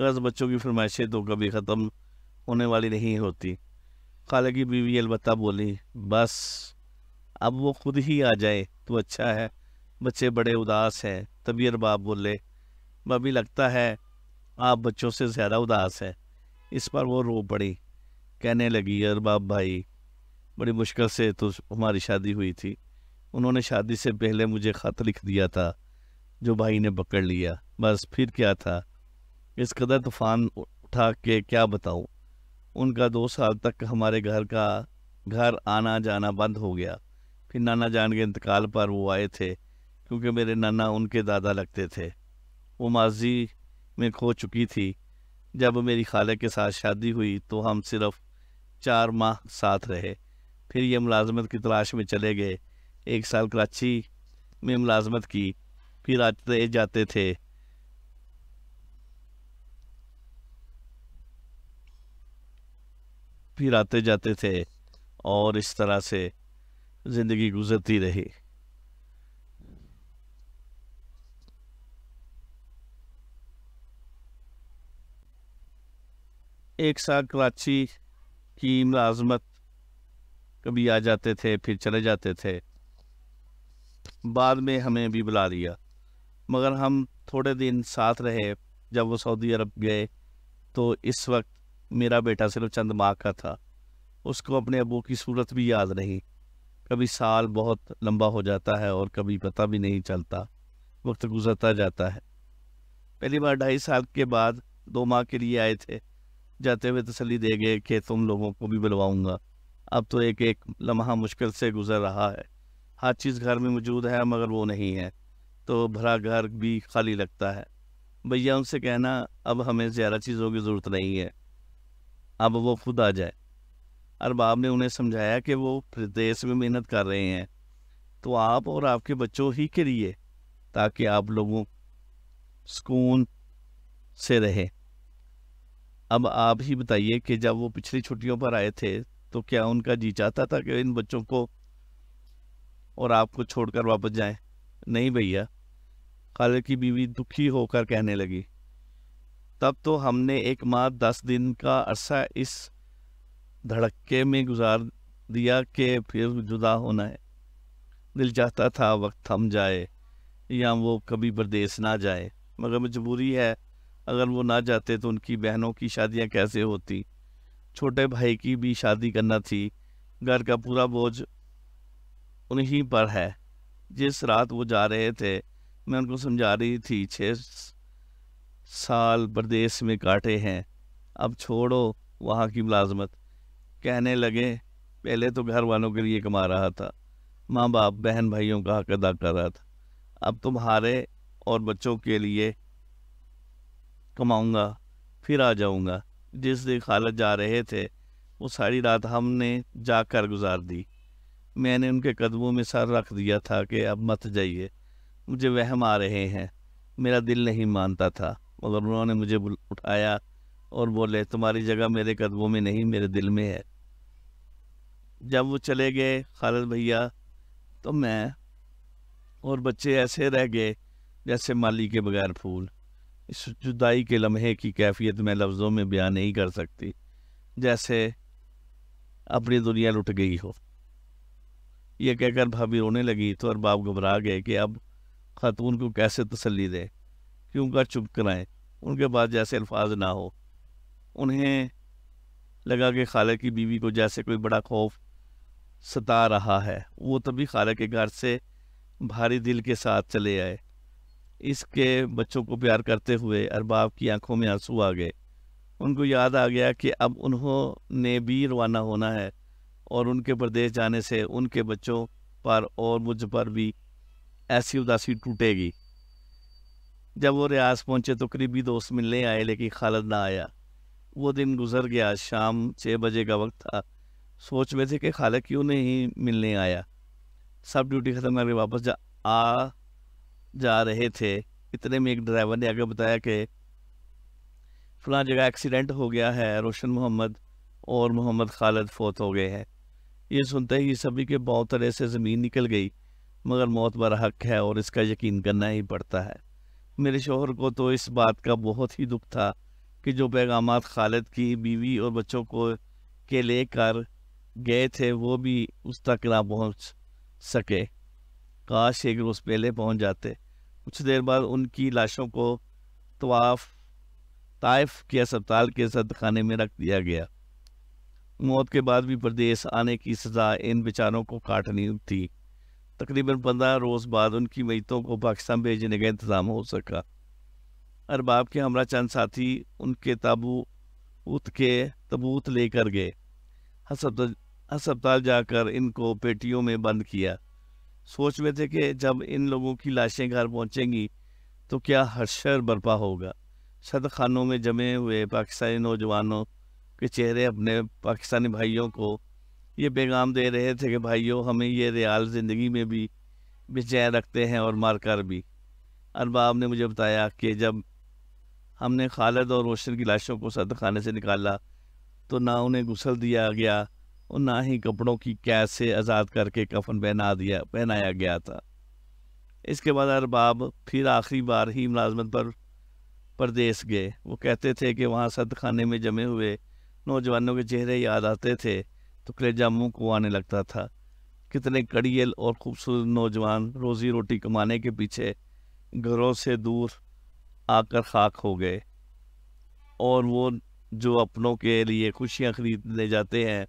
غرض بچوں کی فرمائشیں تو کبھی ختم ہونے والی نہیں ہوتی۔ خالہ کی بیوی البتہ بولی، بس اب وہ خود ہی آ جائے تو اچھا ہے، بچے بڑے اداس ہیں۔ تبھی ارباب بولے، بھابی لگتا ہے آپ بچوں سے زیادہ اداس ہے۔ اس پر وہ رو پڑی، کہنے لگی، ارباب بھائی، بڑی مشکل سے تو ہماری شادی ہوئی تھی، انہوں نے شادی سے پہلے مجھے خط لکھ دیا تھا جو بھائی نے پکڑ لیا، بس پھر کیا تھا، اس قدر طوفان اٹھا کہ کیا بتاؤں۔ ان کا 2 سال تک ہمارے گھر آنا جانا بند ہو گیا۔ پھر نانا جان کے انتقال پر وہ آئے تھے، کیونکہ میرے نانا ان کے دادا لگتے تھے۔ وہ ماضی میں کھو چکی تھی۔ جب میری خالہ کے ساتھ شادی ہوئی تو ہم صرف 4 ماہ ساتھ رہے، پھر یہ ملازمت کی تلاش میں چلے گئے۔ 1 سال کراچی میں ملازمت کی، پھر آتے جاتے تھے۔ اور اس طرح سے زندگی گزرتی رہی۔ 1 سال کراچی کی ملازمت، کبھی آ جاتے تھے پھر چلے جاتے تھے۔ بعد میں ہمیں بھی بلا لیا، مگر ہم تھوڑے دن ساتھ رہے۔ جب وہ سعودی عرب گئے تو اس وقت میرا بیٹا صرف چند ماہ کا تھا۔ اس کو اپنے ابو کی صورت بھی یاد نہیں۔ کبھی سال بہت لمبا ہو جاتا ہے اور کبھی پتہ بھی نہیں چلتا، وقت گزرتا جاتا ہے۔ پہلی بار 2.5 سال کے بعد 2 ماہ کے لیے آئے تھے، جاتے ہوئے تسلی دے گئے کہ تم لوگوں کو بھی بلواؤں گا۔ اب تو ایک لمحہ مشکل سے گزر رہا ہے، ہر چیز گھر میں موجود ہے مگر وہ نہیں ہے، تو بھرا گھر بھی خالی لگتا ہے۔ بھیا ان سے کہنا اب ہمیں زیادہ چیزوں کی ضرورت نہیں ہے، اب وہ خود آ جائے۔ ارباب نے انہیں سمجھایا کہ وہ پردیس میں محنت کر رہے ہیں تو آپ اور آپ کے بچوں ہی کے لیے، تاکہ آپ لوگوں سکون سے رہیں۔ اب آپ ہی بتائیے کہ جب وہ پچھلی چھٹیوں پر آئے تھے تو کیا ان کا جی چاہتا تھا کہ ان بچوں کو اور آپ کو چھوڑ کر واپس جائیں؟ نہیں بھیا، خالد کی بیوی دکھی ہو کر کہنے لگی، تب تو ہم نے 1 ماہ 10 دن کا عرصہ اس دھڑکے میں گزار دیا کہ پھر جدا ہونا ہے۔ دل چاہتا تھا وقت تھم جائے یا وہ کبھی پردیس نہ جائے، مگر مجبوری ہے۔ اگر وہ نہ جاتے تو ان کی بہنوں کی شادیاں کیسے ہوتی؟ چھوٹے بھائی کی بھی شادی کرنا تھی، گھر کا پورا بوجھ انہی پر ہے۔ جس رات وہ جا رہے تھے میں ان کو سمجھا رہی تھی، 6 سال پردیس میں کاٹے ہیں، اب چھوڑو وہاں کی ملازمت۔ کہنے لگے، پہلے تو گھر والوں کے لیے کما رہا تھا، ماں باپ بہن بھائیوں کا حق ادا کر رہا تھا، اب تمہارے اور بچوں کے لیے کماؤں گا، پھر آ جاؤں گا۔ جس دن خالد جا رہے تھے وہ ساری رات ہم نے جا کر گزار دی۔ میں نے ان کے قدموں میں سر رکھ دیا تھا کہ اب مت جائیے، مجھے وہم آ رہے ہیں۔ میرا دل نہیں مانتا تھا، مگر انہوں نے مجھے اٹھایا اور بولے، تمہاری جگہ میرے قدموں میں نہیں، میرے دل میں ہے۔ جب وہ چلے گئے خالد بھیا تو میں اور بچے ایسے رہ گئے جیسے مالی کے بغیر پھول۔ اس جدائی کے لمحے کی کیفیت میں لفظوں میں بیان نہیں کر سکتی، جیسے اپنی دنیا لٹ گئی ہو۔ یہ کہہ کر بھابھی رونے لگی تو ارباب گھبرا گئے کہ اب خاتون کو کیسے تسلی دے، کیوں کر چپ کرائیں، ان کے پاس جیسے الفاظ نہ ہو۔ انہیں لگا کہ خالہ کی بیوی کو جیسے کوئی بڑا خوف ستا رہا ہے۔ وہ تبھی خالہ کے گھر سے بھاری دل کے ساتھ چلے آئے۔ اس کے بچوں کو پیار کرتے ہوئے ارباب کی آنکھوں میں آنسو آ گئے۔ ان کو یاد آ گیا کہ اب انہوں نے بھی روانہ ہونا ہے اور ان کے پردیس جانے سے ان کے بچوں پر اور مجھ پر بھی ایسی اداسی ٹوٹے گی۔ جب وہ ریاض پہنچے تو قریبی دوست ملنے آئے، لیکن خالد نہ آیا۔ وہ دن گزر گیا، شام 6 بجے کا وقت تھا۔ سوچ میں تھے کہ خالد کیوں نہیں ملنے آیا۔ سب ڈیوٹی ختم کر کے واپس جا رہے تھے، اتنے میں ایک ڈرائیور نے آگے بتایا کہ فلاں جگہ ایکسیڈنٹ ہو گیا ہے، روشن محمد اور محمد خالد فوت ہو گئے ہیں۔ یہ سنتے ہی سبھی کے پاؤں تلے سے زمین نکل گئی، مگر موت برحق ہے اور اس کا یقین کرنا ہی پڑتا ہے۔ میرے شوہر کو تو اس بات کا بہت ہی دکھ تھا، کہ جو پیغامات خالد کی بیوی اور بچوں کو کے لے کر گئے تھے وہ بھی اس تک نہ پہنچ سکے۔ کاش ایک روز پہلے پہنچ جاتے۔ کچھ دیر بعد ان کی لاشوں کو طائف کے اسپتال کے صد خانے میں رکھ دیا گیا۔ موت کے بعد بھی پردیس آنے کی سزا ان بیچاروں کو کاٹنی تھی۔ تقریباً 15 روز بعد ان کی میتوں کو پاکستان بھیجنے کا انتظام ہو سکا۔ ارباب کے ہمراہ چند ساتھی ان کے تابوت لے کر گئے۔ ہسپتال جا کر ان کو پیٹیوں میں بند کیا۔ سوچ میں تھے کہ جب ان لوگوں کی لاشیں گھر پہنچیں گی تو کیا حشر برپا ہوگا۔ صد خانوں میں جمے ہوئے پاکستانی نوجوانوں کے چہرے اپنے پاکستانی بھائیوں کو یہ پیغام دے رہے تھے کہ بھائیوں، ہمیں یہ ریال زندگی میں بھی بے چین رکھتے ہیں اور مار کر بھی۔ ارباب نے مجھے بتایا کہ جب ہم نے خالد اور روشن کی لاشوں کو صد خانے سے نکالا تو نہ انہیں غسل دیا گیا اور نہ ہی کپڑوں کی قید سے آزاد کر کے کفن پہنایا گیا تھا۔ اس کے بعد ارباب پھر آخری بار ہی ملازمت پر پردیس گئے۔ وہ کہتے تھے کہ وہاں صد خانے میں جمے ہوئے نوجوانوں کے چہرے یاد آتے تھے تو کلیجہ منہ کو آنے لگتا تھا۔ کتنے کڑیل اور خوبصورت نوجوان روزی روٹی کمانے کے پیچھے گھروں سے دور آ کر خاک ہو گئے، اور وہ جو اپنوں کے لیے خوشیاں خریدنے جاتے ہیں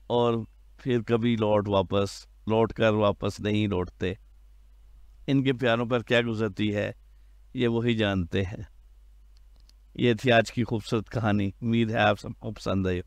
اور پھر کبھی لوٹ کر واپس نہیں لوٹتے۔ ان کے پیاروں پر کیا گزرتی ہے یہ وہی جانتے ہیں۔ یہ تھی آج کی خوبصورت کہانی۔ امید ہے آپ سب کو پسند آئی۔